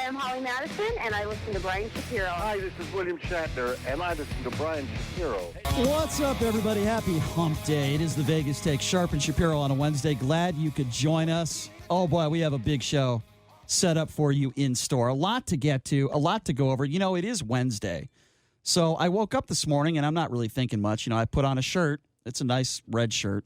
I'm Holly Madison, and I listen to Brian Shapiro. Hi, this is William Shatner, and I listen to Brian Shapiro. What's up, everybody? Happy Hump Day. It is the Vegas Take. Sharp and Shapiro on a Wednesday. Glad you could join us. Oh, boy, we have a big show set up for you in store. A lot to get to, a lot to go over. You know, it is Wednesday. So I woke up this morning, and I'm not really thinking much. You know, I put on a shirt. It's a nice red shirt.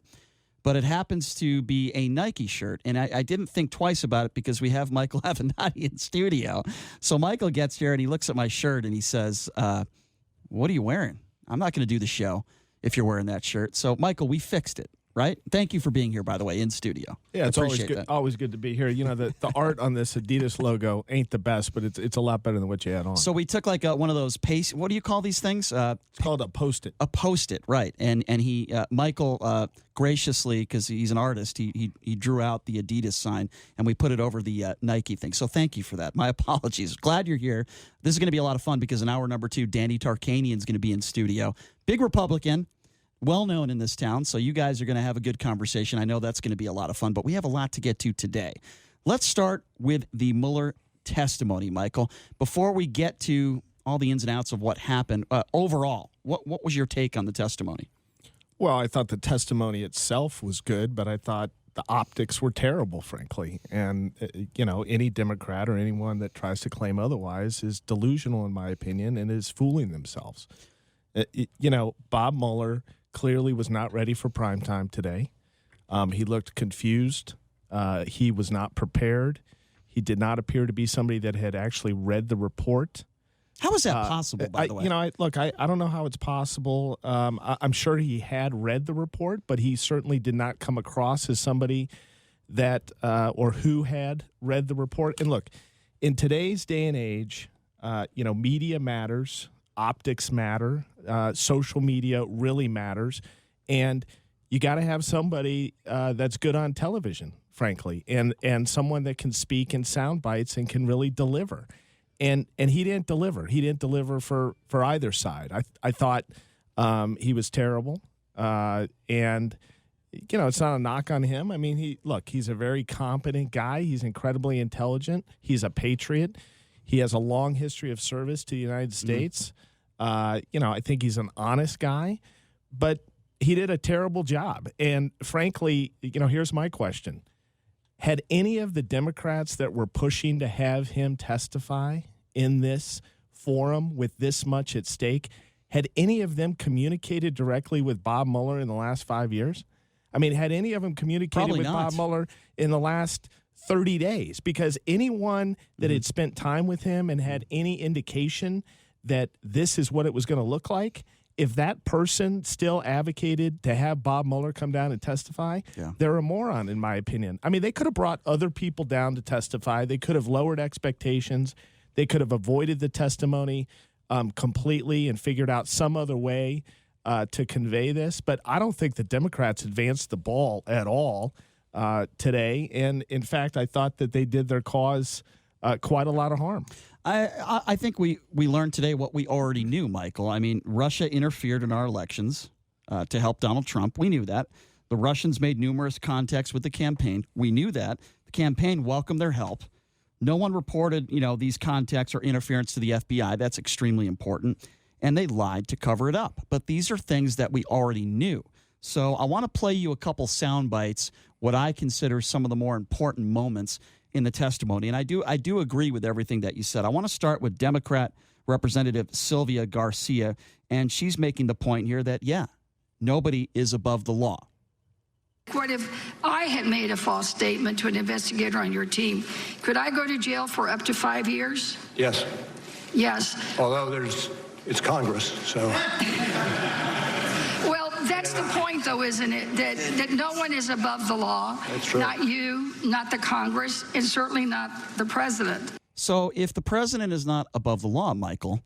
But it happens to be a Nike shirt, and I didn't think twice about it because we have Michael Avenatti in studio. So Michael gets here, and he looks at my shirt, and he says, what are you wearing? I'm not going to do the show if you're wearing that shirt. So, Michael, we fixed it, right? Thank you for being here, by the way, in studio. Yeah, it's always good to be here. You know, the art on this Adidas logo ain't the best, but it's a lot better than what you had on. So we took like one of those paste. What do you call these things? It's called a Post-it. A Post-it, right? And he Michael graciously, because he's an artist, he drew out the Adidas sign, and we put it over the Nike thing. So thank you for that. My apologies. Glad you're here. This is going to be a lot of fun because in hour number 2, Danny Tarkanian is going to be in studio. Big Republican. Well-known in this town, so you guys are going to have a good conversation. I know that's going to be a lot of fun, but we have a lot to get to today. Let's start with the Mueller testimony, Michael. Before we get to all the ins and outs of what happened, overall, what was your take on the testimony? Well, I thought the testimony itself was good, but I thought the optics were terrible, frankly. And, you know, any Democrat or anyone that tries to claim otherwise is delusional, in my opinion, and is fooling themselves. You know, Bob Mueller clearly was not ready for prime time today. He looked confused. He was not prepared. He did not appear to be somebody that had actually read the report. How is that possible, by the way? You know, I don't know how it's possible. I'm sure he had read the report, but he certainly did not come across as somebody that or who had read the report. And look, in today's day and age, you know, media matters. Optics matter. Social media really matters. And you got to have somebody that's good on television, frankly, and someone that can speak in sound bites and can really deliver. And he didn't deliver. He didn't deliver for either side. I thought he was terrible. And, you know, it's not a knock on him. I mean, he's a very competent guy. He's incredibly intelligent. He's a patriot. He has a long history of service to the United States. You know, I think he's an honest guy, but he did a terrible job. And frankly, you know, here's my question. Had any of the Democrats that were pushing to have him testify in this forum with this much at stake, had any of them communicated directly with Bob Mueller in the last 5 years? I mean, had any of them communicated with Bob Mueller in the last 30 days? Because anyone that had spent time with him and had any indication that this is what it was going to look like, if that person still advocated to have Bob Mueller come down and testify, they're a moron, in my opinion. I mean, they could have brought other people down to testify. They could have lowered expectations. They could have avoided the testimony completely and figured out some other way to convey this. But I don't think the Democrats advanced the ball at all today. And, in fact, I thought that they did their cause quite a lot of harm. I think we learned today what we already knew, Michael. I mean, Russia interfered in our elections to help Donald Trump. We knew that. The Russians made numerous contacts with the campaign. We knew that. The campaign welcomed their help. No one reported, you know, these contacts or interference to the FBI. That's extremely important. And they lied to cover it up. But these are things that we already knew. So I want to play you a couple sound bites, what I consider some of the more important moments in the testimony. And I do agree with everything that you said. I want to start with Democrat Representative Sylvia Garcia, and she's making the point here that, nobody is above the law. What if I had made a false statement to an investigator on your team? Could I go to jail for up to 5 years? Yes. Yes. Although it's Congress, so. Well, that's the point, though, isn't it? That no one is above the law. That's true. Not you, not the Congress, and certainly not the president. So if the president is not above the law, Michael,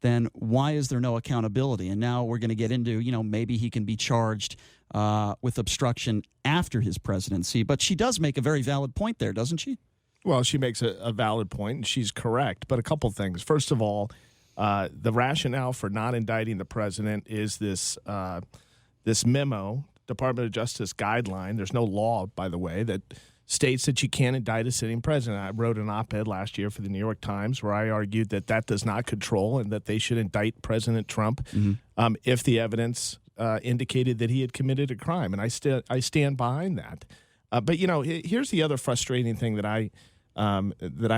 then why is there no accountability? And now we're going to get into, you know, maybe he can be charged with obstruction after his presidency. But she does make a very valid point there, doesn't she? Well, she makes a valid point, and she's correct. But a couple things. First of all, the rationale for not indicting the president is this memo, Department of Justice guideline. There's no law, by the way, that states that you can't indict a sitting president. I wrote an op-ed last year for the New York Times where I argued that does not control and that they should indict President Trump if the evidence indicated that he had committed a crime. And I stand behind that. But, here's the other frustrating thing that I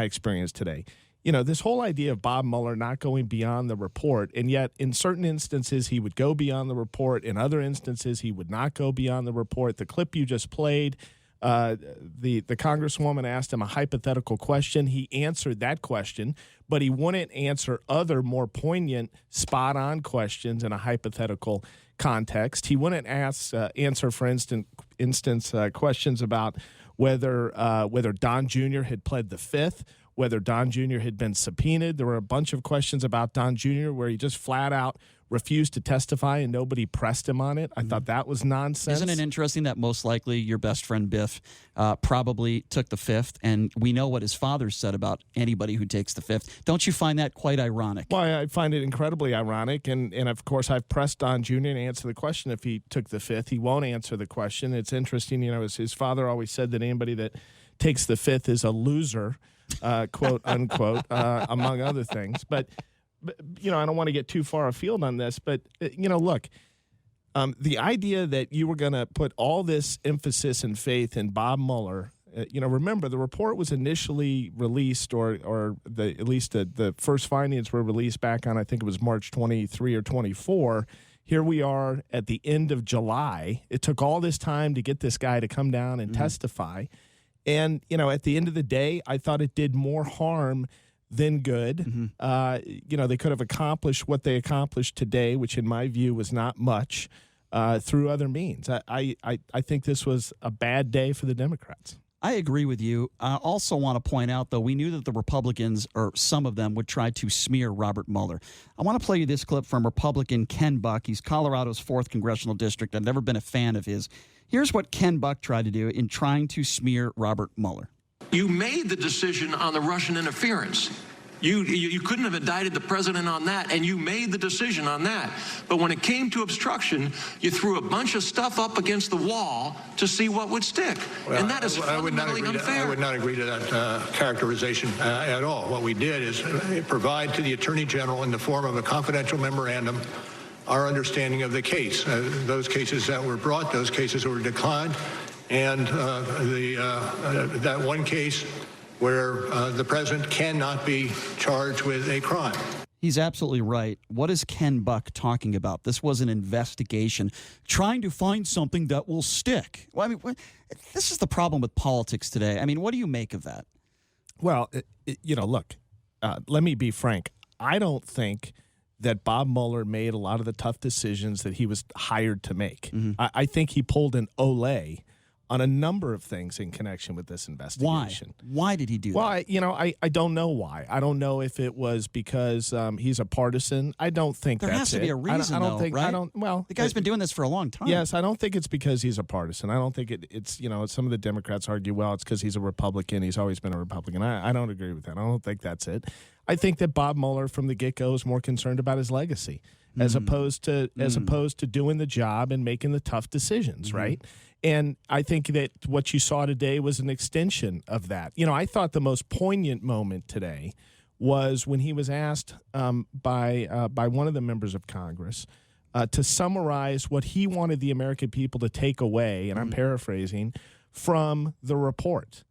experienced today. This whole idea of Bob Mueller not going beyond the report, and yet in certain instances he would go beyond the report. In other instances he would not go beyond the report. The clip you just played, the Congresswoman asked him a hypothetical question. He answered that question, but he wouldn't answer other more poignant, spot-on questions in a hypothetical context. He wouldn't answer, for instance, questions about whether Don Jr. had pled the Fifth, whether Don Jr. had been subpoenaed. There were a bunch of questions about Don Jr. where he just flat out refused to testify and nobody pressed him on it. I thought that was nonsense. Isn't it interesting that most likely your best friend Biff probably took the Fifth, and we know what his father said about anybody who takes the Fifth. Don't you find that quite ironic? Well, I find it incredibly ironic, and of course I've pressed Don Jr. to answer the question if he took the Fifth. He won't answer the question. It's interesting, his father always said that anybody that takes the Fifth is a loser, quote unquote, among other things. But I don't want to get too far afield on this, but, look, the idea that you were going to put all this emphasis and faith in Bob Mueller, remember the report was initially released or at least the first findings were released back on, I think it was March 23 or 24. Here we are at the end of July. It took all this time to get this guy to come down and testify. And, at the end of the day, I thought it did more harm than good. They could have accomplished what they accomplished today, which in my view was not much, through other means. I think this was a bad day for the Democrats. I agree with you. I also want to point out, though, we knew that the Republicans, or some of them, would try to smear Robert Mueller. I want to play you this clip from Republican Ken Buck. He's Colorado's 4th congressional district. I've never been a fan of his. Here's what Ken Buck tried to do in trying to smear Robert Mueller. You made the decision on the Russian interference. You couldn't have indicted the president on that, and you made the decision on that. But when it came to obstruction, you threw a bunch of stuff up against the wall to see what would stick. Well, and that is fundamentally unfair. I would not agree to that characterization at all. What we did is provide to the Attorney General in the form of a confidential memorandum our understanding of the case. Those cases that were brought, those cases were declined, and that one case where the president cannot be charged with a crime. He's absolutely right. What is Ken Buck talking about? This was an investigation trying to find something that will stick. Well, this is the problem with politics today. What do you make of that? Well, look, let me be frank. I don't think that Bob Mueller made a lot of the tough decisions that he was hired to make. I think he pulled an Olay on a number of things in connection with this investigation. Why did he do that? Well, I don't know why. I don't know if it was because he's a partisan. I don't think there that's has to be a reason, I don't think, right? The guy's been doing this for a long time. Yes, I don't think it's because he's a partisan. I don't think it's some of the Democrats argue, well, it's because he's a Republican. He's always been a Republican. I don't agree with that. I don't think that's it. I think that Bob Mueller from the get-go is more concerned about his legacy as opposed to doing the job and making the tough decisions, right? And I think that what you saw today was an extension of that. I thought the most poignant moment today was when he was asked by one of the members of Congress to summarize what he wanted the American people to take away, and I'm paraphrasing, from the report.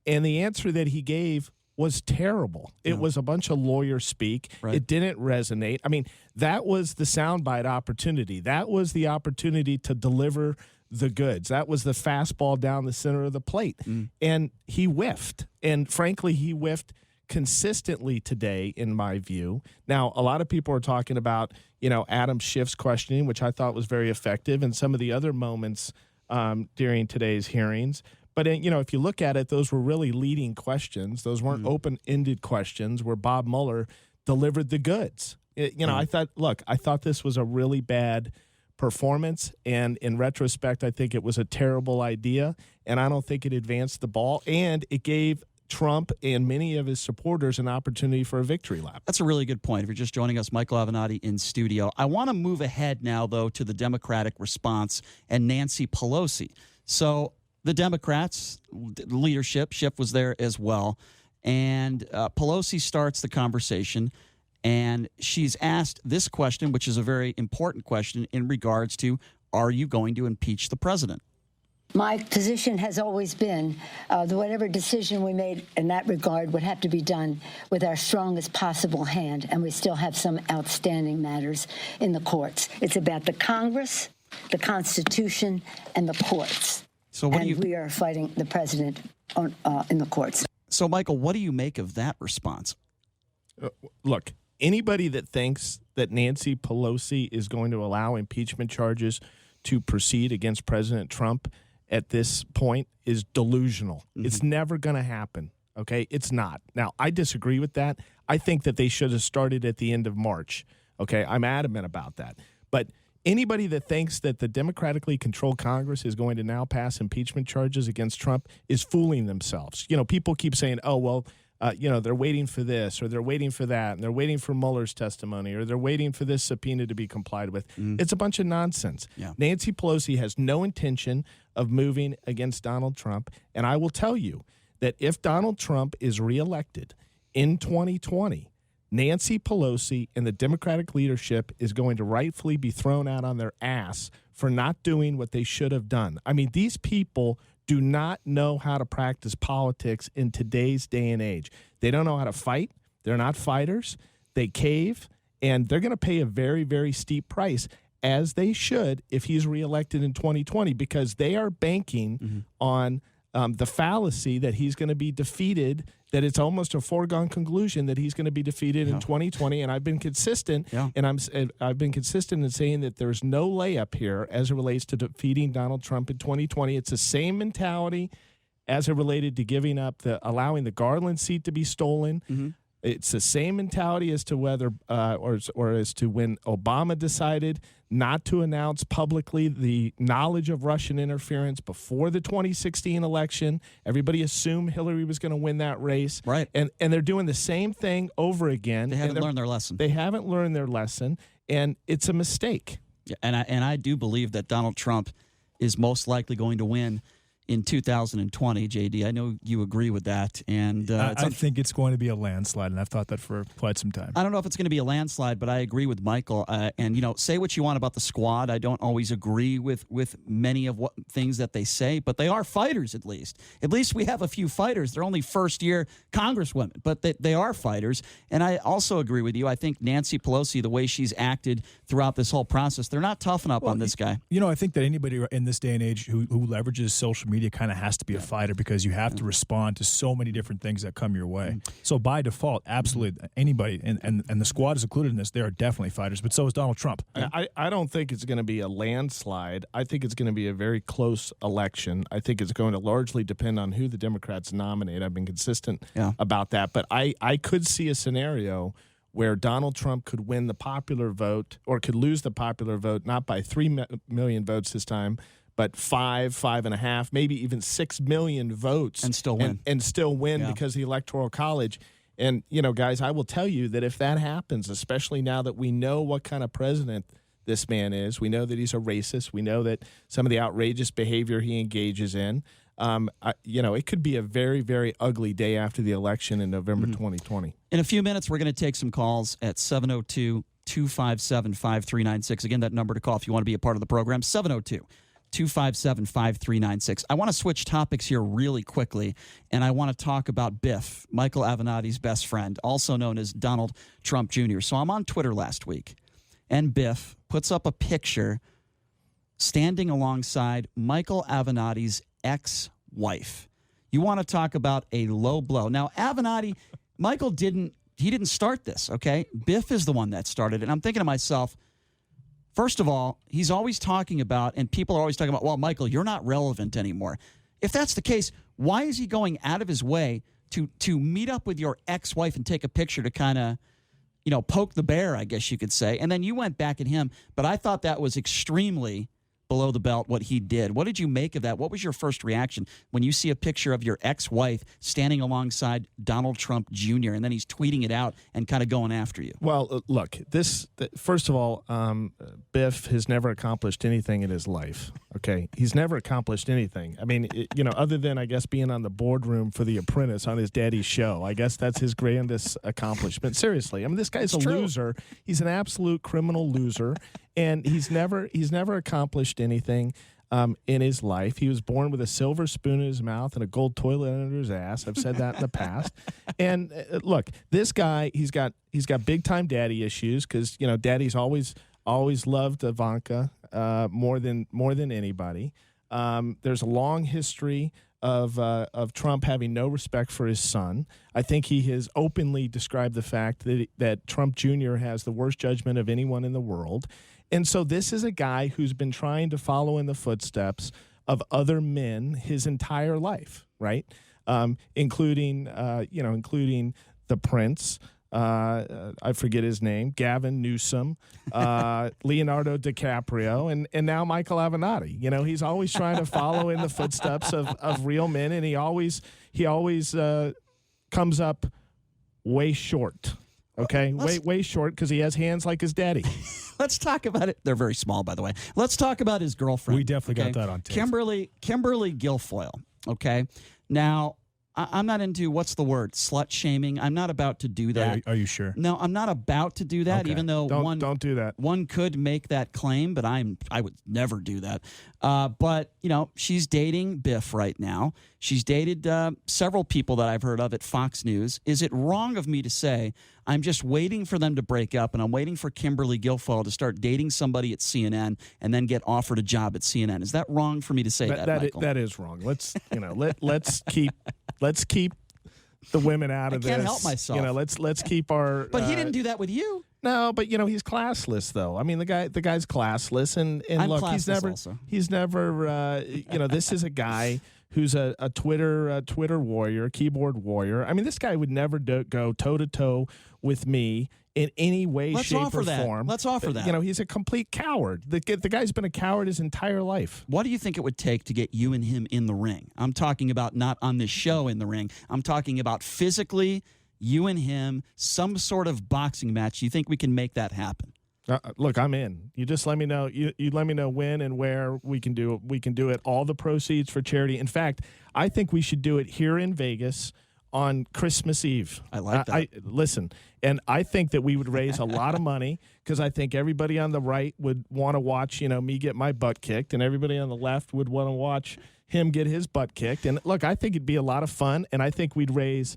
And the answer that he gave was terrible. It was a bunch of lawyer speak. Right. It didn't resonate. That was the soundbite opportunity. That was the opportunity to deliver the goods. That was the fastball down the center of the plate. And he whiffed. And frankly, he whiffed consistently today, in my view. Now, a lot of people are talking about, Adam Schiff's questioning, which I thought was very effective, and some of the other moments during today's hearings. But, if you look at it, those were really leading questions. Those weren't open-ended questions where Bob Mueller delivered the goods. I thought this was a really bad performance, and in retrospect, I think it was a terrible idea, and I don't think it advanced the ball, and it gave Trump and many of his supporters an opportunity for a victory lap. That's a really good point. If you're just joining us, Michael Avenatti in studio. I want to move ahead now, though, to the Democratic response and Nancy Pelosi. So the Democrats, leadership, Schiff was there as well, and Pelosi starts the conversation, and she's asked this question, which is a very important question in regards to, are you going to impeach the president? My position has always been that whatever decision we made in that regard would have to be done with our strongest possible hand, and we still have some outstanding matters in the courts. It's about the Congress, the Constitution, and the courts. So we are fighting the president in the courts. So, Michael, what do you make of that response? Look, anybody that thinks that Nancy Pelosi is going to allow impeachment charges to proceed against President Trump at this point is delusional. Mm-hmm. It's never going to happen, okay? It's not. Now, I disagree with that. I think that they should have started at the end of March, okay? I'm adamant about that. But anybody that thinks that the democratically controlled Congress is going to now pass impeachment charges against Trump is fooling themselves. You know, people keep saying, oh, well, they're waiting for this or they're waiting for that and they're waiting for Mueller's testimony or they're waiting for this subpoena to be complied with. It's a bunch of nonsense. Yeah. Nancy Pelosi has no intention of moving against Donald Trump. And I will tell you that if Donald Trump is reelected in 2020, Nancy Pelosi and the Democratic leadership is going to rightfully be thrown out on their ass for not doing what they should have done. I mean, these people do not know how to practice politics in today's day and age. They don't know how to fight. They're not fighters. They cave, and they're going to pay a very, very steep price, as they should if he's reelected in 2020, because they are banking on the fallacy that he's going to be defeated, that it's almost a foregone conclusion that he's going to be defeated in 2020. And I've been consistent, and I've been consistent in saying that there's no layup here as it relates to defeating Donald Trump in 2020. It's the same mentality as it related to allowing the Garland seat to be stolen. Mm-hmm. It's the same mentality as to whether or as to when Obama decided not to announce publicly the knowledge of Russian interference before the 2016 election. Everybody assumed Hillary was going to win that race. Right. And they're doing the same thing over again. They haven't learned their lesson. They haven't learned their lesson, and it's a mistake. Yeah, and I do believe that Donald Trump is most likely going to win in 2020, JD. I know you agree with that. And I think it's going to be a landslide, and I've thought that for quite some time. I don't know if it's going to be a landslide, but I agree with Michael. And, say what you want about the squad. I don't always agree with many of what things that they say, but they are fighters at least. At least we have a few fighters. They're only first-year congresswomen, but they are fighters. And I also agree with you. I think Nancy Pelosi, the way she's acted throughout this whole process, they're not tough enough on this guy. I think that anybody in this day and age who leverages social media kind of has to be a fighter, because you have to respond to so many different things that come your way. So by default, absolutely anybody, and the squad is included in this, they are definitely fighters, but so is Donald Trump. I don't think it's going to be a landslide. I think it's going to be a very close election. I think it's going to largely depend on who the Democrats nominate. I've been consistent about that, but I could see a scenario where Donald Trump could win the popular vote or could lose the popular vote, not by 3 million votes this time, but 5.5, maybe even 6 million votes. And still win. And still win because of the Electoral College. And, guys, I will tell you that if that happens, especially now that we know what kind of president this man is, we know that he's a racist, we know that some of the outrageous behavior he engages in, it could be a very, very ugly day after the election in November 2020. In a few minutes, we're going to take some calls at 702-257-5396. Again, that number to call if you want to be a part of the program, 702-257-5396. I want to switch topics here really quickly, and I want to talk about Biff, Michael Avenatti's best friend, also known as Donald Trump Jr. So I'm on Twitter last week, and Biff puts up a picture standing alongside Michael Avenatti's ex-wife. You want to talk about a low blow. Now, Avenatti, Michael didn't start this, okay? Biff is the one that started it. And I'm thinking to myself, first of all, he's always talking about, and people are always talking about, well, Michael, you're not relevant anymore. If that's the case, why is he going out of his way to meet up with your ex-wife and take a picture to kind of, poke the bear, I guess you could say? And then you went back at him, but I thought that was extremely below the belt what he did. What did you make of that? What was your first reaction when you see a picture of your ex-wife standing alongside Donald Trump Jr. and then he's tweeting it out and kind of going after you? Well, look, first of all, Biff has never accomplished anything in his life. Okay, he's never accomplished anything. I mean, other than I guess being on the boardroom for The Apprentice on his daddy's show. I guess that's his grandest accomplishment. Seriously, I mean, this guy's a loser. He's an absolute criminal loser, and he's never accomplished anything in his life. He was born with a silver spoon in his mouth and a gold toilet under his ass. I've said that in the past. And look, this guy, he's got big time daddy issues because daddy's always loved Ivanka more than anybody. There's a long history of Trump having no respect for his son. I think he has openly described the fact that Trump Jr. has the worst judgment of anyone in the world. And so this is a guy who's been trying to follow in the footsteps of other men his entire life, right? Including the Prince. I forget his name, Gavin Newsom, Leonardo DiCaprio, and now Michael Avenatti. He's always trying to follow in the footsteps of real men, and he always comes up way short. Okay, way short because he has hands like his daddy. Let's talk about it. They're very small, by the way. Let's talk about his girlfriend. We definitely got that on tape. Kimberly Guilfoyle. Okay, now I'm not into what's the word, slut shaming. I'm not about to do that. Are you sure? No, I'm not about to do that. Okay. Even though don't do that. One could make that claim, but I would never do that. But she's dating Biff right now. She's dated several people that I've heard of at Fox News. Is it wrong of me to say I'm just waiting for them to break up, and I'm waiting for Kimberly Guilfoyle to start dating somebody at CNN and then get offered a job at CNN? Is that wrong for me to say that, Michael? That is wrong. Let's let's keep the women out of this. I can't help myself. Let's keep our. But he didn't do that with you. No, but he's classless though. I mean, the guy's classless, and I'm look, classless he's never this is a guy who's a Twitter warrior, keyboard warrior. I mean, this guy would never go toe to toe with me in any way, shape, or form. Let's offer that. He's a complete coward. The guy's been a coward his entire life. What do you think it would take to get you and him in the ring? I'm talking about not on this show in the ring. I'm talking about physically, you and him, some sort of boxing match. You think we can make that happen? Look, I'm in. You just let me know. You let me know when and where we can do it. We can do it. All the proceeds for charity. In fact, I think we should do it here in Vegas on Christmas Eve. I like that. Listen, and I think that we would raise a lot of money because I think everybody on the right would want to watch, me get my butt kicked, and everybody on the left would want to watch him get his butt kicked. And look, I think it'd be a lot of fun, and I think we'd raise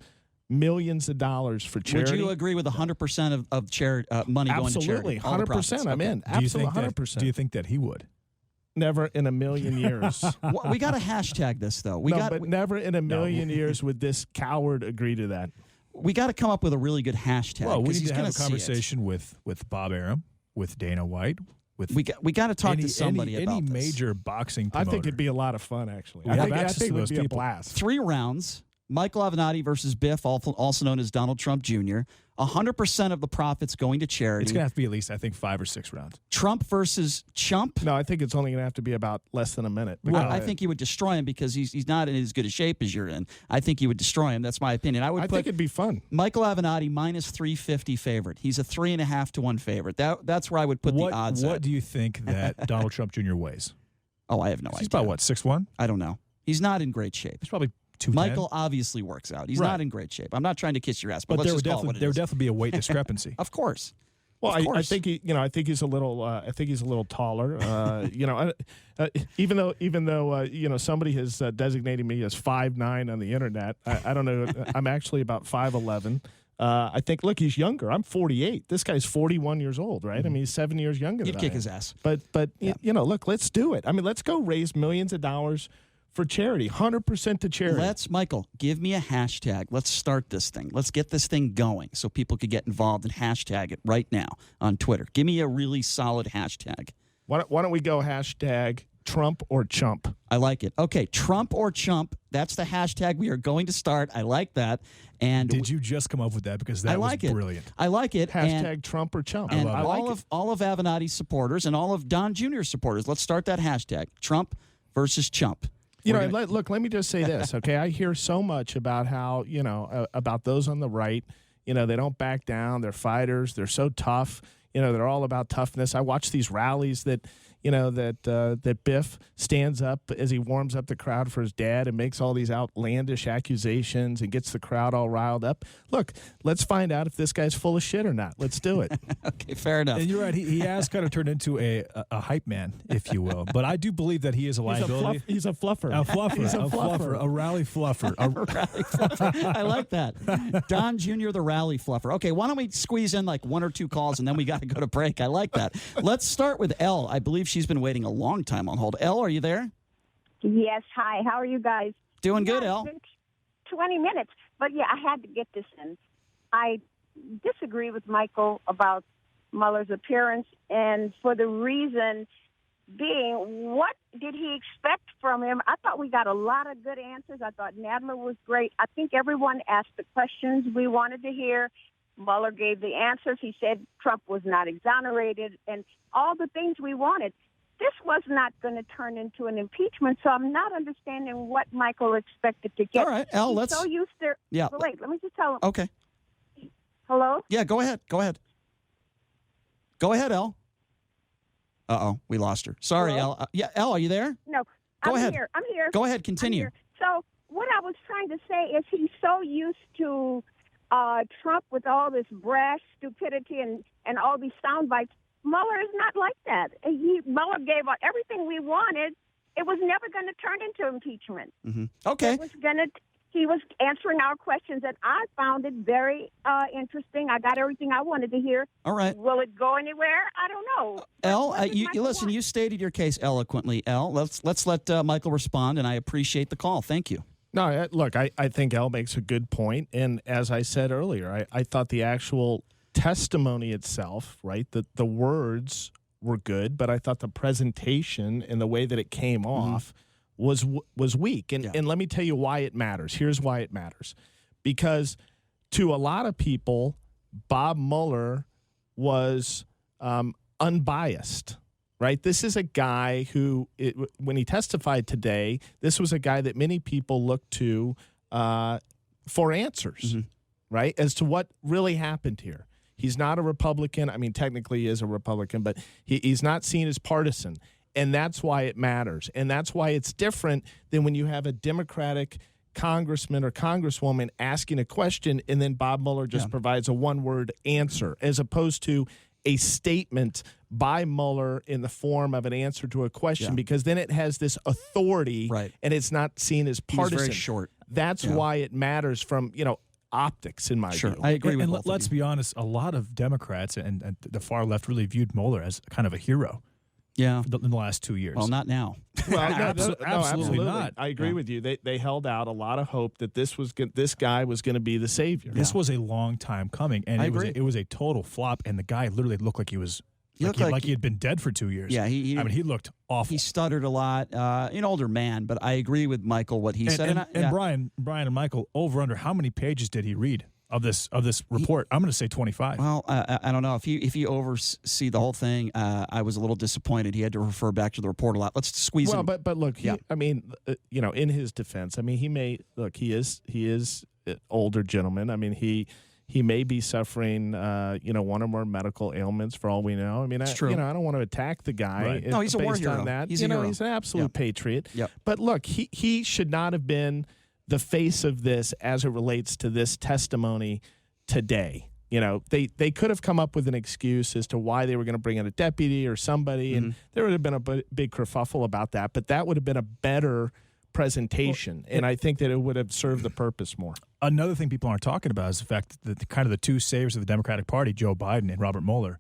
millions of dollars for charity. Would you agree with 100% of charity money going to charity? Absolutely, 100%. I'm in. Absolutely, 100%. Do you think that he would? Never in a million years. We got to hashtag this, though. Never in a million years would this coward agree to that. We got to come up with a really good hashtag. Well, we need to have a conversation with Bob Arum, with Dana White. We got to talk to somebody about this. Any major boxing promoter. I think it'd be a lot of fun, actually. I think it would be people. a blast. 3 rounds. Michael Avenatti versus Biff, also known as Donald Trump Jr. 100% of the profits going to charity. It's going to have to be at least, I think, 5 or 6 rounds. Trump versus Chump. No, I think it's only going to have to be about less than a minute. Well, I think you would destroy him because he's not in as good a shape as you're in. I think you would destroy him. That's my opinion. I think it'd be fun. Michael Avenatti minus 350 favorite. He's a 3.5 to 1 favorite. That's where I would put the odds. What do you think that Donald Trump Jr. weighs? Oh, I have no idea. He's about what, 6'1"? I don't know. He's not in great shape. He's probably 210. Michael obviously works out. He's not in great shape. I'm not trying to kiss your ass, but let's there just call it what it there is. would definitely be a weight discrepancy. Of course. Well, I think I think he's a little. I think he's a little taller. Even though somebody has designated me as 5'9" on the internet. I don't know. I'm actually about 5'11". I think. Look, he's younger. I'm 48. This guy's 41 years old, right? I mean, he's 7 years younger. You'd than kick I am. his ass. But look, let's do it. I mean, let's go raise millions of dollars for charity, 100% to charity. Michael, give me a hashtag. Let's start this thing. Let's get this thing going so people could get involved and hashtag it right now on Twitter. Give me a really solid hashtag. Why don't we go hashtag Trump or chump. I like it. Okay, Trump or chump. That's the hashtag we are going to start. I like that. And did you just come up with that? Because that was brilliant. I like it. Hashtag Trump or chump. And I like it. all of Avenatti's supporters and all of Don Jr.'s supporters, let's start that hashtag. Trump versus chump. Look, let me just say this, okay? I hear so much about how, about those on the right, they don't back down. They're fighters. They're so tough. They're all about toughness. I watch these rallies that Biff stands up as he warms up the crowd for his dad and makes all these outlandish accusations and gets the crowd all riled up. Look, let's find out if this guy's full of shit or not. Let's do it. Okay, fair enough. And you're right. He has kind of turned into a hype man, if you will. But I do believe that he is a liability. He's a fluffer. A fluffer. He's a fluffer. A rally fluffer. A rally fluffer. I like that. Don Jr., the rally fluffer. Okay, why don't we squeeze in like one or two calls and then we got to go to break. I like that. Let's start with Elle. I believe she's been waiting a long time on hold. Elle, are you there? Yes, hi. How are you guys? Doing good, Elle. It's been 20 minutes. But, yeah, I had to get this in. I disagree with Michael about Mueller's appearance, and for the reason being, what did he expect from him? I thought we got a lot of good answers. I thought Nadler was great. I think everyone asked the questions we wanted to hear. Mueller gave the answers. He said Trump was not exonerated and all the things we wanted. This was not going to turn into an impeachment, so I'm not understanding what Michael expected to get. All right, Elle, He's so used to... Yeah. But wait, let me just tell him. Okay. Hello? Yeah, go ahead. Go ahead, Elle. Uh-oh, we lost her. Sorry, Hello? Elle. Yeah, Elle, are you there? No, Go I'm ahead. here. I'm here. Go ahead, continue. I'm here. So what I was trying to say is he's so used to Trump with all this brash stupidity and all these sound bites. Mueller is not like that. Mueller gave us everything we wanted. It was never going to turn into impeachment. Mm-hmm. Okay. He was answering our questions, and I found it very interesting. I got everything I wanted to hear. All right. Will it go anywhere? I don't know. Elle, you listen. You stated your case eloquently, Elle. Let's let Michael respond, and I appreciate the call. Thank you. No, look, I think Elle makes a good point, and as I said earlier, I thought the actual testimony itself, right, the words were good, but I thought the presentation and the way that it came off was weak. And let me tell you why it matters. Here's why it matters. Because to a lot of people, Bob Mueller was unbiased, right? This is a guy who, when he testified today, this was a guy that many people looked to for answers, right, as to what really happened here. He's not a Republican. I mean, technically he is a Republican, but he's not seen as partisan. And that's why it matters. And that's why it's different than when you have a Democratic congressman or congresswoman asking a question and then Bob Mueller just provides a one-word answer, as opposed to a statement by Mueller in the form of an answer to a question, because then it has this authority and it's not seen as partisan. He was very short. That's why it matters from, optics, in my view. I agree with and let's be honest, a lot of Democrats and the far left really viewed Mueller as kind of a hero. Yeah, in the last 2 years. Well, not now. Well, absolutely not. I agree with you. They held out a lot of hope that this guy was going to be the savior. This was a long time coming, and it was a total flop. And the guy literally looked like he was like he had been dead for 2 years. Yeah, he looked awful. He stuttered a lot. An older man, but I agree with Michael what he said. And Brian and Michael, over under how many pages did he read of this report? I'm going to say 25. Well, I don't know if you oversee the whole thing. I was a little disappointed. He had to refer back to the report a lot. Let's squeeze in. But look, I mean, in his defense, I mean, he is an older gentleman. I mean, he may be suffering, one or more medical ailments for all we know. I mean, I don't want to attack the guy. Right. No, he's a war hero. On that. He's a hero. He's an absolute patriot. Yep. But look, he should not have been the face of this as it relates to this testimony today. They could have come up with an excuse as to why they were going to bring in a deputy or somebody, and there would have been a big kerfuffle about that. But that would have been a better presentation, and I think that it would have served the purpose more. Another thing people aren't talking about is the fact that the two saviors of the Democratic Party, Joe Biden and Robert Mueller,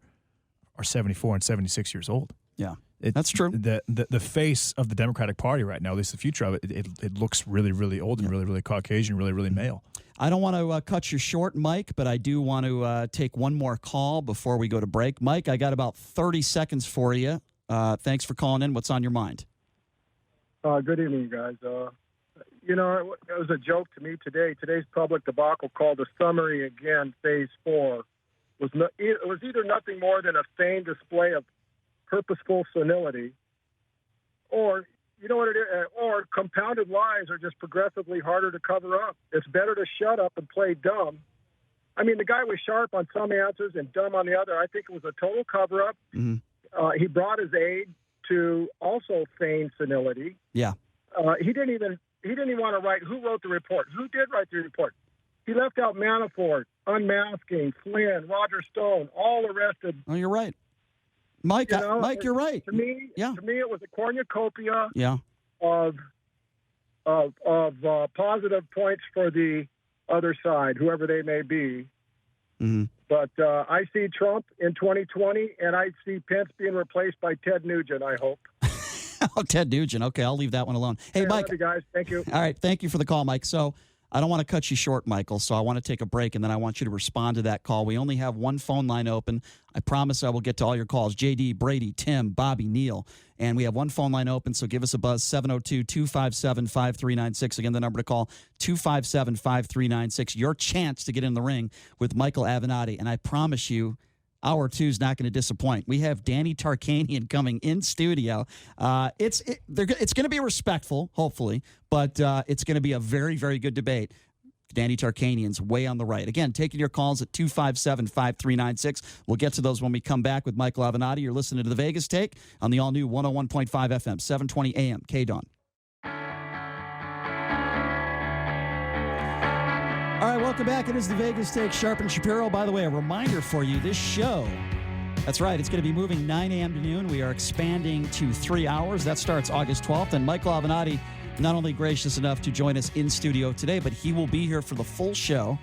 are 74 and 76 years old. Yeah. That's true. The face of the Democratic Party right now, at least the future of it looks really, really old and really, really Caucasian, really, really male. I don't want to cut you short, Mike, but I do want to take one more call before we go to break. Mike, I got about 30 seconds for you. Thanks for calling in. What's on your mind? Good evening, guys. It was a joke to me today. Today's public debacle, called the summary again, Phase 4, was either nothing more than a feigned display of purposeful senility, or or compounded lies are just progressively harder to cover up. It's better to shut up and play dumb. I mean, the guy was sharp on some answers and dumb on the other. I think it was a total cover-up. Mm-hmm. He brought his aide to also feign senility. Yeah. He didn't even want to write who wrote the report. Who did write the report? He left out Manafort, unmasking, Flynn, Roger Stone, all arrested. Oh, you're right. Mike, you're right. To me, it was a cornucopia of positive points for the other side, whoever they may be. Mm-hmm. But I see Trump in 2020, and I see Pence being replaced by Ted Nugent, I hope. Oh, Ted Nugent. Okay, I'll leave that one alone. Hey, Mike. Love you guys. Thank you. All right, thank you for the call, Mike. So I don't want to cut you short, Michael, so I want to take a break, and then I want you to respond to that call. We only have one phone line open. I promise I will get to all your calls. JD, Brady, Tim, Bobby, Neil. And we have one phone line open, so give us a buzz, 702-257-5396. Again, the number to call, 257-5396. Your chance to get in the ring with Michael Avenatti. And I promise you, Hour 2 is not going to disappoint. We have Danny Tarkanian coming in studio. It's going to be respectful, hopefully, but it's going to be a very, very good debate. Danny Tarkanian's way on the right. Again, taking your calls at 257-5396. We'll get to those when we come back with Michael Avenatti. You're listening to The Vegas Take on the all-new 101.5 FM, 720 AM, KDWN. All right, welcome back. It is The Vegas Take, Sharp and Shapiro. By the way, a reminder for you, this show, that's right, it's going to be moving 9 a.m. to noon. We are expanding to 3 hours. That starts August 12th. And Michael Avenatti, not only gracious enough to join us in studio today, but he will be here for the full show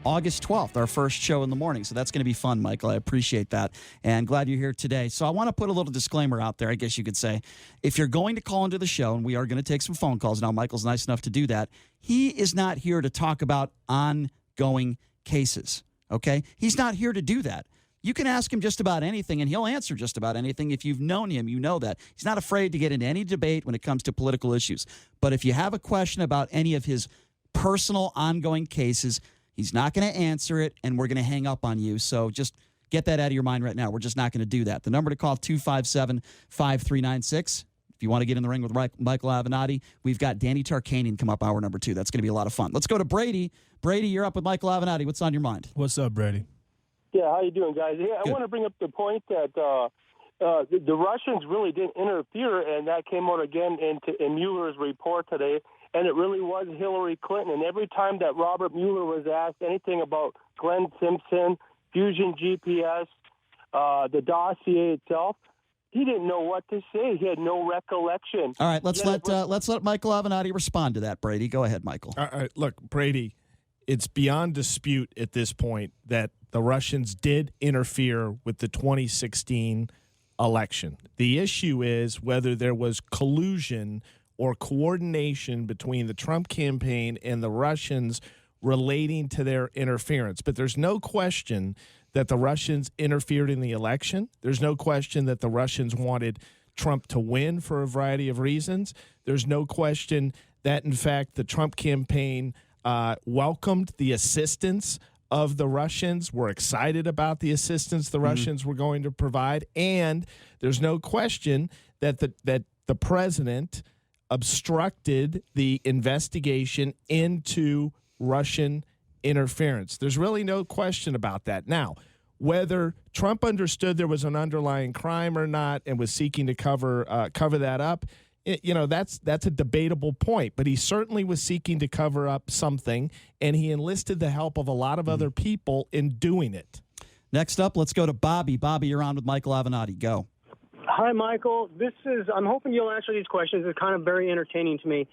August 12th, our first show in the morning. So that's going to be fun, Michael. I appreciate that. And glad you're here today. So I want to put a little disclaimer out there, I guess you could say. If you're going to call into the show, and we are going to take some phone calls now, Michael's nice enough to do that, he is not here to talk about ongoing cases, okay? He's not here to do that. You can ask him just about anything, and he'll answer just about anything. If you've known him, you know that. He's not afraid to get into any debate when it comes to political issues. But if you have a question about any of his personal ongoing cases, he's not going to answer it, and we're going to hang up on you. So just get that out of your mind right now. We're just not going to do that. The number to call, 257-5396. If you want to get in the ring with Michael Avenatti, we've got Danny Tarkanian come up hour number 2. That's going to be a lot of fun. Let's go to Brady. Brady, you're up with Michael Avenatti. What's on your mind? What's up, Brady? Yeah, how you doing, guys? Yeah, I want to bring up the point that the Russians really didn't interfere, and that came out again in Mueller's report today, and it really was Hillary Clinton. And every time that Robert Mueller was asked anything about Glenn Simpson, Fusion GPS, the dossier itself, he didn't know what to say. He had no recollection. All right, let's let Michael Avenatti respond to that, Brady. Go ahead, Michael. All right, look, Brady, it's beyond dispute at this point that the Russians did interfere with the 2016 election. The issue is whether there was collusion or coordination between the Trump campaign and the Russians relating to their interference. But there's no question that the Russians interfered in the election. There's no question that the Russians wanted Trump to win for a variety of reasons. There's no question that, in fact, the Trump campaign welcomed the assistance of the Russians, were excited about the assistance the Russians were going to provide, and there's no question that the president obstructed the investigation into Russian interference. There's really no question about that. Now, whether Trump understood there was an underlying crime or not and was seeking to cover that up, that's a debatable point, but he certainly was seeking to cover up something, and he enlisted the help of a lot of other people in doing it. Next up, let's go to Bobby. Bobby, you're on with Michael Avenatti. Go. Hi, Michael. I'm hoping you'll answer these questions. It's kind of very entertaining to me.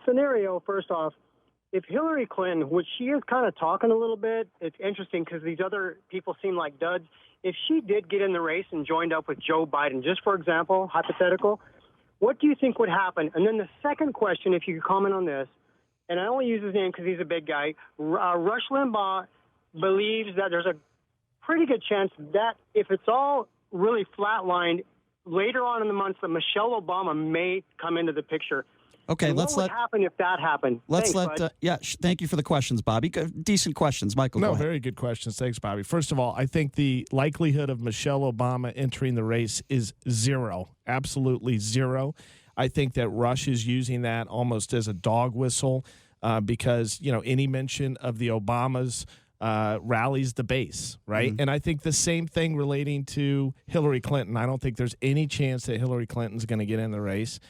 Scenario, first off, if Hillary Clinton, which she is kind of talking a little bit, it's interesting because these other people seem like duds. If she did get in the race and joined up with Joe Biden, just for example, hypothetical, what do you think would happen? And then the second question, if you could comment on this, and I only use his name because he's a big guy, Rush Limbaugh believes that there's a pretty good chance that if it's all really flatlined later on in the months that Michelle Obama may come into the picture. Okay, and what would happen if that happened? Thank you for the questions, Bobby. Decent questions, Michael. No, go ahead. very good questions. Thanks, Bobby. First of all, I think the likelihood of Michelle Obama entering the race is zero, absolutely zero. I think that Rush is using that almost as a dog whistle because any mention of the Obamas rallies the base, right? And I think the same thing relating to Hillary Clinton. I don't think there's any chance that Hillary Clinton's going to get in the race.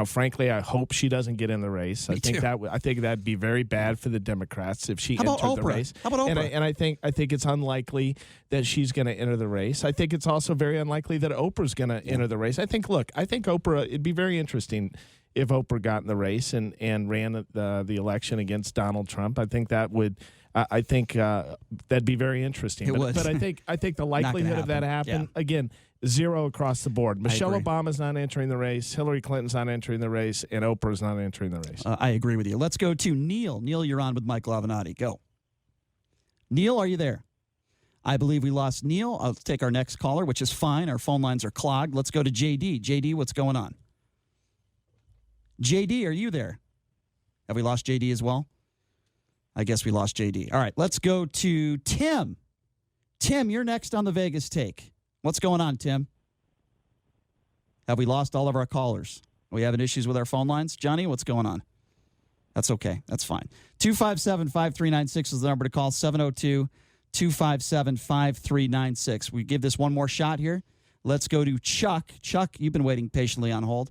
Frankly, I hope she doesn't get in the race. I think that'd be very bad for the Democrats if she entered the race. How about Oprah? And I think it's unlikely that she's going to enter the race. I think it's also very unlikely that Oprah's going to enter the race. I think Oprah. It'd be very interesting if Oprah got in the race and ran the election against Donald Trump. I think that would. I think that'd be very interesting. But I think the likelihood of that happening again. Zero across the board. Michelle Obama's not entering the race. Hillary Clinton's not entering the race. And Oprah's not entering the race. I agree with you. Let's go to Neil. Neil, you're on with Michael Avenatti. Go. Neil, are you there? I believe we lost Neil. I'll take our next caller, which is fine. Our phone lines are clogged. Let's go to JD. JD, what's going on? JD, are you there? Have we lost JD as well? I guess we lost JD. All right, let's go to Tim. Tim, you're next on the Vegas Take. What's going on, Tim? Have we lost all of our callers? Are we having issues with our phone lines? Johnny, what's going on? That's okay. That's fine. 257-5396 is the number to call, 702-257-5396. We give this one more shot here. Let's go to Chuck. Chuck, you've been waiting patiently on hold.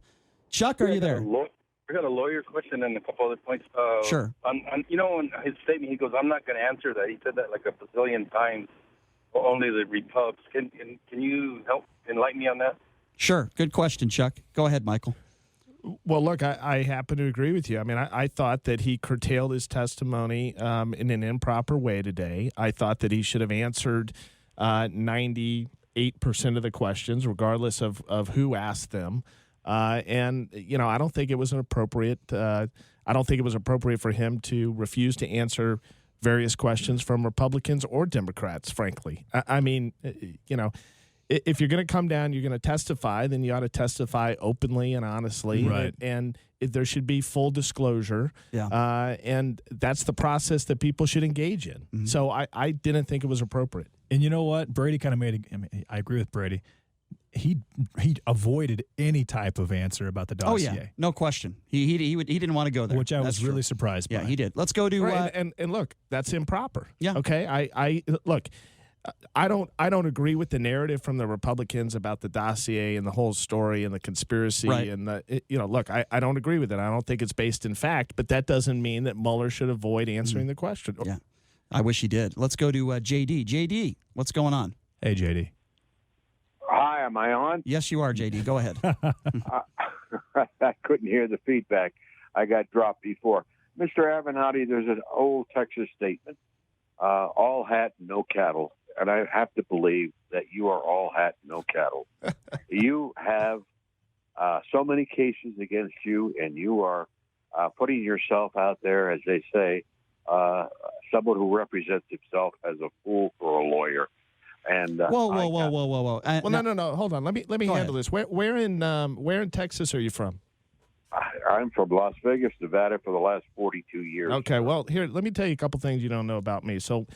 Chuck, are you there? I got a lawyer question and a couple other points. Sure. In his statement, he goes, I'm not going to answer that. He said that like a bazillion times. Only the Repubs. Can you help enlighten me on that? Sure. Good question, Chuck. Go ahead, Michael. Well, look, I happen to agree with you. I mean, I thought that he curtailed his testimony in an improper way today. I thought that he should have answered 98% of the questions, regardless of who asked them. I don't think it was appropriate for him to refuse to answer various questions from Republicans or Democrats, frankly. I mean, if you're going to come down, you're going to testify, then you ought to testify openly and honestly. Right. And there should be full disclosure. Yeah. And that's the process that people should engage in. Mm-hmm. So I didn't think it was appropriate. And you know what? Brady kind of I agree with Brady. He avoided any type of answer about the dossier. Oh, yeah. No question. He didn't want to go there. Which I was really surprised by. Yeah, he did. Let's go to... and look, that's improper. Yeah. Okay? I don't agree with the narrative from the Republicans about the dossier and the whole story and the conspiracy. Right. And look, I don't agree with it. I don't think it's based in fact, but that doesn't mean that Mueller should avoid answering the question. Yeah. I wish he did. Let's go to JD. JD, what's going on? Hey, JD. Hi, am I on? Yes, you are, JD. Go ahead. I couldn't hear the feedback. I got dropped before. Mr. Avenatti, there's an old Texas statement, all hat, no cattle. And I have to believe that you are all hat, no cattle. You have so many cases against you, and you are putting yourself out there, as they say, someone who represents himself as a fool for a lawyer. And whoa! No. Hold on. Let me handle this. Where in Texas are you from? I'm from Las Vegas, Nevada, for the last 42 years. Okay. Well, here, let me tell you a couple things you don't know about me. So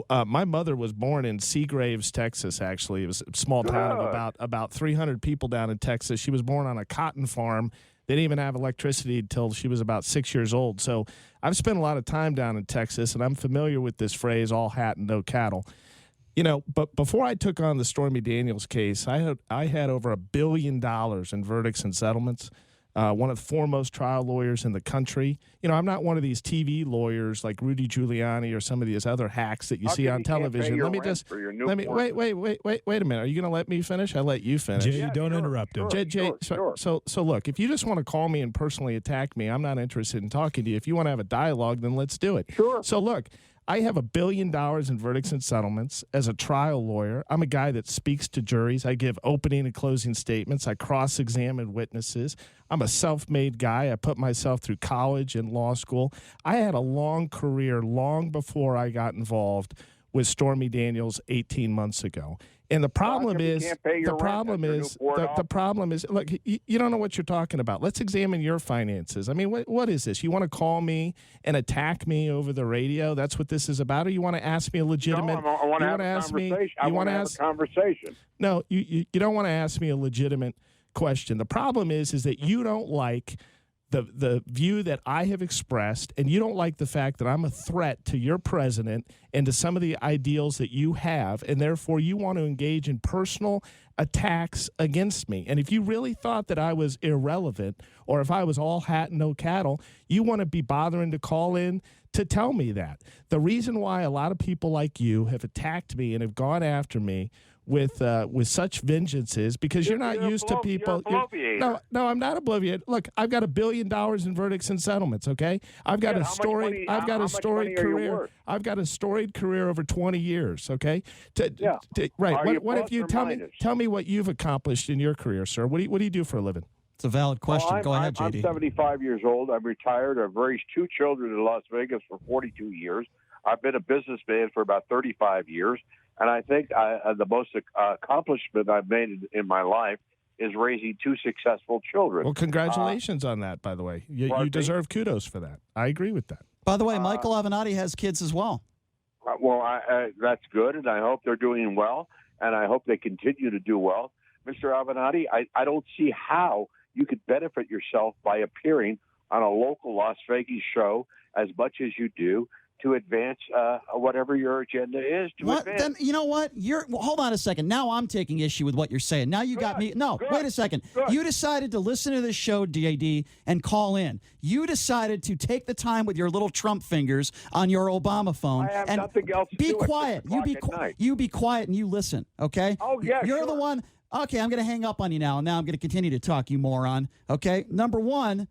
my mother was born in Seagraves, Texas. Actually, it was a small town of about 300 people down in Texas. She was born on a cotton farm. They didn't even have electricity until she was about 6 years old. So I've spent a lot of time down in Texas, and I'm familiar with this phrase, all hat and no cattle. But before I took on the Stormy Daniels case, I had over $1 billion in verdicts and settlements. One of the foremost trial lawyers in the country. I'm not one of these TV lawyers like Rudy Giuliani or some of these other hacks that you see on television. Wait a minute. Are you going to let me finish? I let you finish. Jay, don't interrupt him. Sure. So look, if you just want to call me and personally attack me, I'm not interested in talking to you. If you want to have a dialogue, then let's do it. Sure. So look, I have $1 billion in verdicts and settlements as a trial lawyer. I'm a guy that speaks to juries. I give opening and closing statements. I cross-examine witnesses. I'm a self-made guy. I put myself through college and law school. I had a long career long before I got involved with Stormy Daniels 18 months ago. And the problem you is, can't pay your the problem is, look, you don't know what you're talking about. Let's examine your finances. I mean, what is this? You want to call me and attack me over the radio? That's what this is about? Or you want to ask me a legitimate? No, I want to have a conversation. I want to have a conversation. No, you don't want to ask me a legitimate question. The problem is that you don't like the view that I have expressed, and you don't like the fact that I'm a threat to your president and to some of the ideals that you have, and therefore you want to engage in personal attacks against me. And if you really thought that I was irrelevant, or if I was all hat and no cattle, you want to be bothering to call in to tell me that. The reason why a lot of people like you have attacked me and have gone after me with such vengeance is because you're not used to people. No, I'm not obliviated. Look, I've got $1 billion in verdicts and settlements. Okay, I've got a storied career. I've got a storied career over 20 years. Okay, right. What if you tell me what you've accomplished in your career, sir? What do you do for a living? It's a valid question. Well, Go ahead, JD. I'm 75 years old. I'm retired. I've raised 2 children in Las Vegas for 42 years. I've been a businessman for about 35 years. And I think the most accomplishment I've made in my life is raising 2 successful children. Well, congratulations on that, by the way. You deserve kudos for that. I agree with that. By the way, Michael Avenatti has kids as well. Well, that's good, and I hope they're doing well, and I hope they continue to do well. Mr. Avenatti, I don't see how you could benefit yourself by appearing on a local Las Vegas show as much as you do to advance whatever your agenda is. Then you know what? Hold on a second. Now I'm taking issue with what you're saying. Now you got me. No, wait a second. You decided to listen to this show, JD, and call in. You decided to take the time with your little Trump fingers on your Obama phone. I have and nothing else to be do quiet. You be quiet and you listen. Okay. Oh yeah. You're the one. Okay, I'm going to hang up on you now. Now I'm going to continue to talk, you moron. Okay. Number one.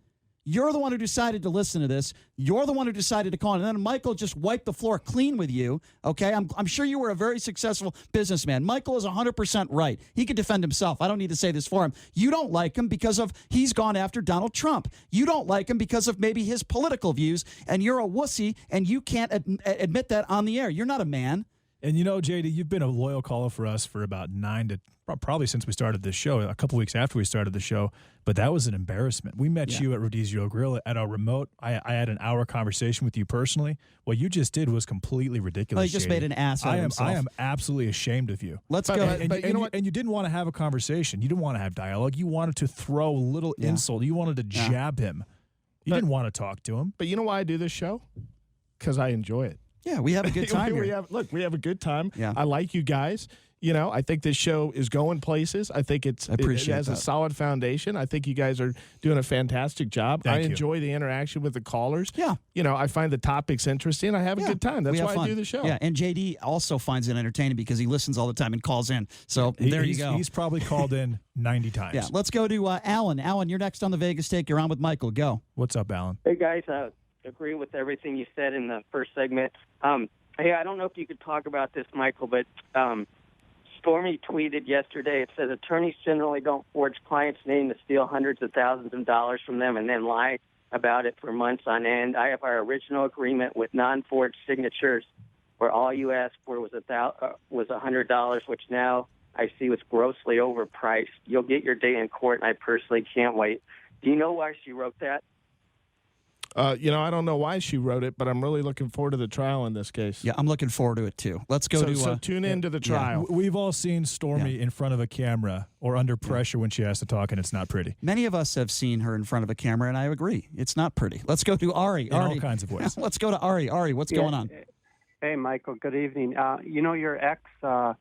You're the one who decided to listen to this. You're the one who decided to call in. And then Michael just wiped the floor clean with you, okay? I'm sure you were a very successful businessman. Michael is 100% right. He could defend himself. I don't need to say this for him. You don't like him because of he's gone after Donald Trump. You don't like him because of maybe his political views, and you're a wussy, and you can't admit that on the air. You're not a man. And you know, JD, you've been a loyal caller for us for about probably since we started this show, a couple weeks after we started the show, but that was an embarrassment. We met you at Rodizio Grill at our remote. I had an hour conversation with you personally. What you just did was completely ridiculous. Well, he just made an ass out of himself. I am absolutely ashamed of you. Let's go. And you didn't want to have a conversation. You didn't want to have dialogue. You wanted to throw a little insult. You wanted to jab him. You didn't want to talk to him. But you know why I do this show? Because I enjoy it. Yeah, we have a good time here. We have a good time. Yeah. I like you guys. You know, I think this show is going places. I think it has a solid foundation. I think you guys are doing a fantastic job. I enjoy the interaction with the callers. Yeah. You know, I find the topics interesting. I have a good time. That's why I do the show. Yeah, and JD also finds it entertaining because he listens all the time and calls in. So there you go. He's probably called in 90 times. Yeah, let's go to Alan. Alan, you're next on the Vegas Take. You're on with Michael. Go. What's up, Alan? Hey, guys. Agree with everything you said in the first segment. Hey, I don't know if you could talk about this, Michael, but Stormy tweeted yesterday, it says attorneys generally don't forge clients' name to steal hundreds of thousands of dollars from them and then lie about it for months on end. I have our original agreement with non-forged signatures where all you asked for was $100, which now I see was grossly overpriced. You'll get your day in court, and I personally can't wait. Do you know why she wrote that? You know, I don't know why she wrote it, but I'm really looking forward to the trial in this case. Yeah, I'm looking forward to it, too. Let's go So tune in to the trial. We've all seen Stormy in front of a camera or under pressure when she has to talk, and it's not pretty. Many of us have seen her in front of a camera, and I agree. It's not pretty. Let's go to Ari. In all kinds of ways. Let's go to Ari. Ari, what's going on? Hey, Michael. Good evening. You know, your ex was...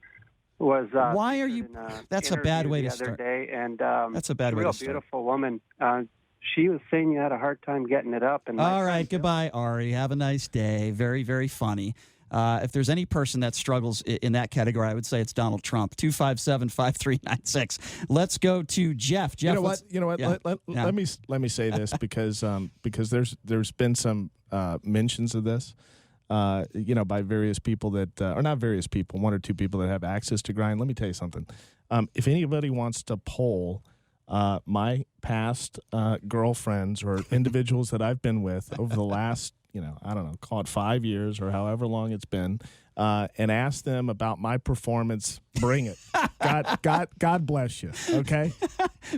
Why are you... That's a bad way to start. Day, and, that's a bad way to start. A real beautiful woman. She was saying you had a hard time getting it up. And all right, goodbye, Ari. Have a nice day. Very, very funny. If there's any person that struggles in that category, I would say it's Donald Trump. 257-5396. Let's go to Jeff. Jeff, you know what? Yeah. Let me say this because there's been some mentions of this. By various people that or not various people, one or two people that have access to Grind. Let me tell you something. If anybody wants to poll my past girlfriends or individuals that I've been with over the last I don't know, call it 5 years or however long it's been, and ask them about my performance, bring it. God bless you. Okay.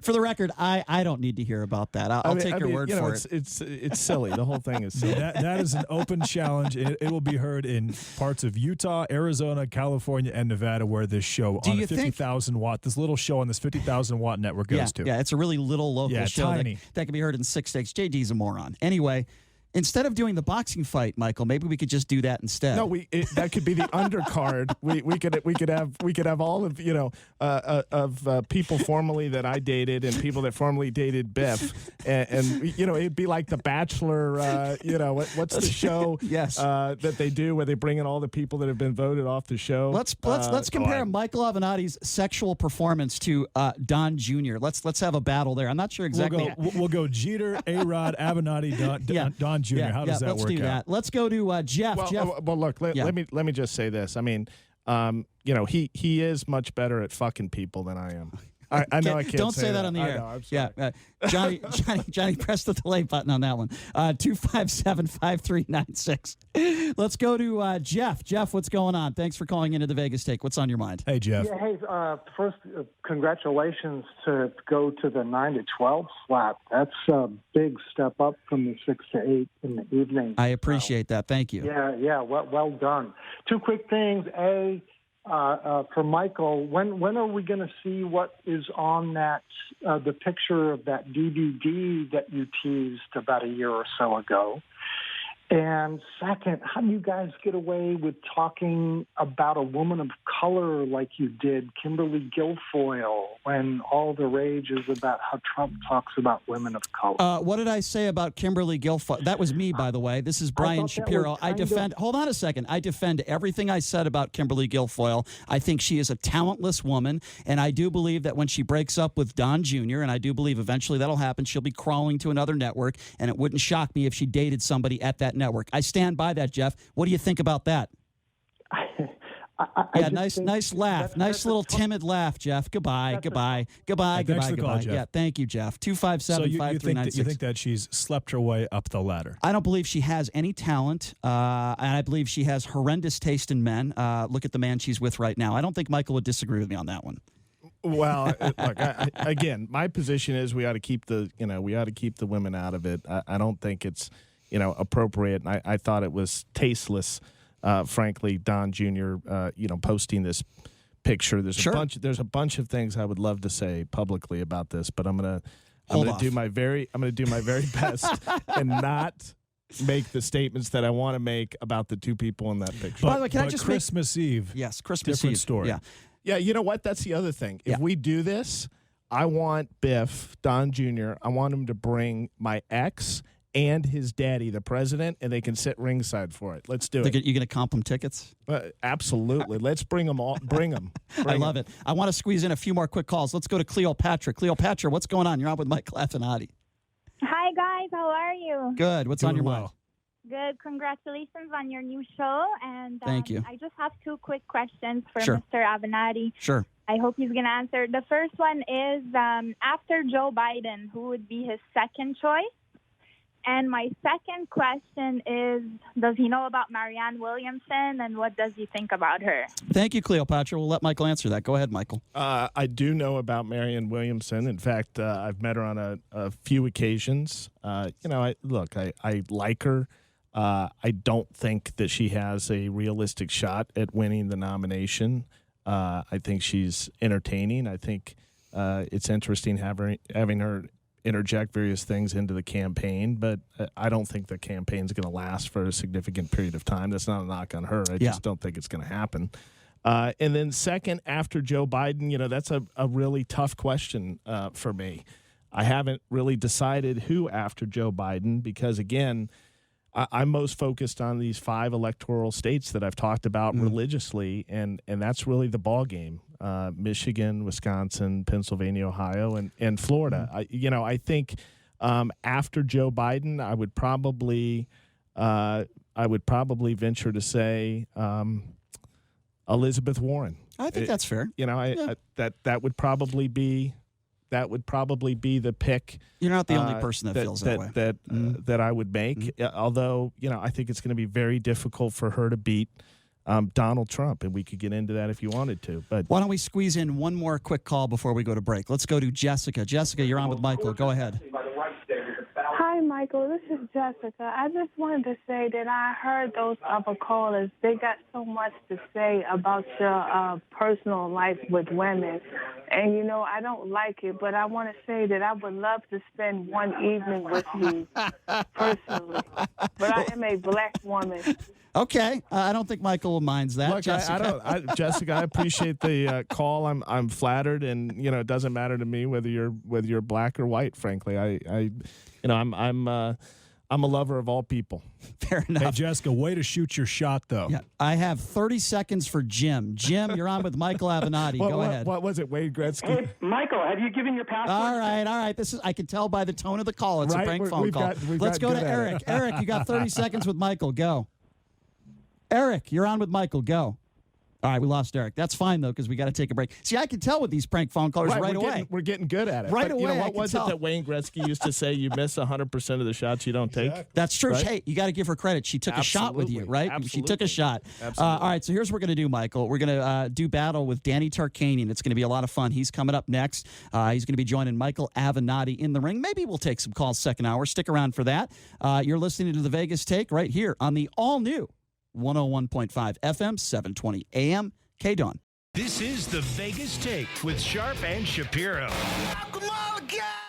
For the record, I don't need to hear about that. I'll take your word for it. It's silly. The whole thing is silly. That is an open challenge. It will be heard in parts of Utah, Arizona, California, and Nevada, where this show on a 50,000 watt, this little show on this 50,000 watt network goes to. Yeah, it's a really little local show tiny. that can be heard in 6 states. JD's a moron. Anyway, instead of doing the boxing fight, Michael, maybe we could just do that instead. No, that could be the undercard. We could have all of people formerly that I dated and people that formerly dated Biff, and it'd be like The Bachelor. What's the show? Yes, that they do where they bring in all the people that have been voted off the show. Let's compare Michael Avenatti's sexual performance to Don Jr. Let's have a battle there. I'm not sure exactly. We'll go Jeter, A-Rod, Avenatti, Don Jr. How does that let's work do out? that. Let's go to Jeff. Well, look. Let me just say this. I mean, he is much better at fucking people than I am. I know I can't. Don't say that on the air. I know, I'm sorry. Johnny, press the delay button on that one. 257-5396. Let's go to Jeff. Jeff, what's going on? Thanks for calling into the Vegas Take. What's on your mind? Hey, Jeff. Yeah, hey. First, congratulations to go to the 9-12 slot. That's a big step up from the 6 to 8 in the evening. I appreciate that. Thank you. Yeah. Well done. Two quick things. For Michael, when are we going to see what is on that the picture of that DVD that you teased about a year or so ago? And second, how do you guys get away with talking about a woman of color like you did, Kimberly Guilfoyle, when all the rage is about how Trump talks about women of color? What did I say about Kimberly Guilfoyle? That was me, by the way. This is Brian Shapiro. Hold on a second. I defend everything I said about Kimberly Guilfoyle. I think she is a talentless woman, and I do believe that when she breaks up with Don Jr., and I do believe eventually that'll happen, she'll be crawling to another network, and it wouldn't shock me if she dated somebody at that network. I stand by that, Jeff. What do you think about that? Nice laugh. Nice little timid laugh, Jeff. Goodbye. Jeff. Yeah, thank you, Jeff. 257-5396. You think that she's slept her way up the ladder? I don't believe she has any talent, and I believe she has horrendous taste in men. Look at the man she's with right now. I don't think Michael would disagree with me on that one. Well, look, again, my position is we ought to keep the women out of it. I don't think it's appropriate. And I thought it was tasteless, frankly, Don Jr. Posting this picture. There's a bunch of things I would love to say publicly about this, but I'm gonna do my very best and not make the statements that I want to make about the two people in that picture. By the way, can I just Christmas Eve? Yes, Christmas different Eve. story. Yeah, you know what? That's the other thing. If we do this, I want Biff, Don Jr., I want him to bring my ex and his daddy, the president, and they can sit ringside for it. Let's do it. You going to comp them tickets? Absolutely. Let's bring them all. Bring them. I love it. I want to squeeze in a few more quick calls. Let's go to Cleopatra. Cleopatra, what's going on? You're on with Mike Avenatti. Hi, guys. How are you? Good. What's on your mind? Good. Congratulations on your new show. And thank you. I just have two quick questions for Sure. Mr. Avenatti. Sure. I hope he's going to answer. The first one is, after Joe Biden, who would be his second choice? And my second question is, does he know about Marianne Williamson, and what does he think about her? Thank you, Cleopatra. We'll let Michael answer that. Go ahead, Michael. I do know about Marianne Williamson. In fact, I've met her on a few occasions. I like her. I don't think that she has a realistic shot at winning the nomination. I think she's entertaining. I think it's interesting having her interject various things into the campaign, but I don't think the campaign's going to last for a significant period of time. That's not a knock on her. I just don't think it's going to happen. And then second, after Joe Biden, that's a really tough question for me. I haven't really decided who after Joe Biden because, again, I'm most focused on these 5 electoral states that I've talked about religiously, and that's really the ball game. Michigan, Wisconsin, Pennsylvania, Ohio, and Florida. I think after Joe Biden, I would probably venture to say Elizabeth Warren. I think that's fair. That would probably be that would probably be the pick. You're not the only person that feels that way. That I would make. Although, I think it's going to be very difficult for her to beat Donald Trump, and we could get into that if you wanted to. But why don't we squeeze in one more quick call before we go to break? Let's go to Jessica. Jessica, you're on with Michael. Go ahead. Hi, Michael. This is Jessica. I just wanted to say that I heard those other callers. They got so much to say about your personal life with women. And, I don't like it, but I want to say that I would love to spend one evening with you personally. But I am a black woman. Okay, I don't think Michael minds that. Look, Jessica. Jessica, I appreciate the call. I'm flattered, and it doesn't matter to me whether you're black or white. Frankly, I'm a lover of all people. Fair enough. Hey, Jessica, way to shoot your shot, though. Yeah, I have 30 seconds for Jim. Jim, you're on with Michael Avenatti. Go ahead. What was it, Wayne Gretzky? Hey, Michael, have you given your password? All right. I can tell by the tone of the call. It's a prank phone call. Let's go to Eric. Eric, you got 30 seconds with Michael. Go. Eric, you're on with Michael. Go. All right, we lost Eric. That's fine, though, because we got to take a break. See, I can tell with these prank phone callers right away. We're getting good at it. Right away, what was it that Wayne Gretzky used to say? You miss 100% of the shots you don't take. That's true. Right? Hey, you got to give her credit. She took a shot with you, right? Absolutely. She took a shot. Absolutely. All right, so here's what we're going to do, Michael. We're going to do battle with Danny Tarkanian. It's going to be a lot of fun. He's coming up next. He's going to be joining Michael Avenatti in the ring. Maybe we'll take some calls second hour. Stick around for that. You're listening to the Vegas Take right here on the all-new 101.5 FM, 720 AM, KDWN. This is the Vegas Take with Sharp and Shapiro. Come on, guys!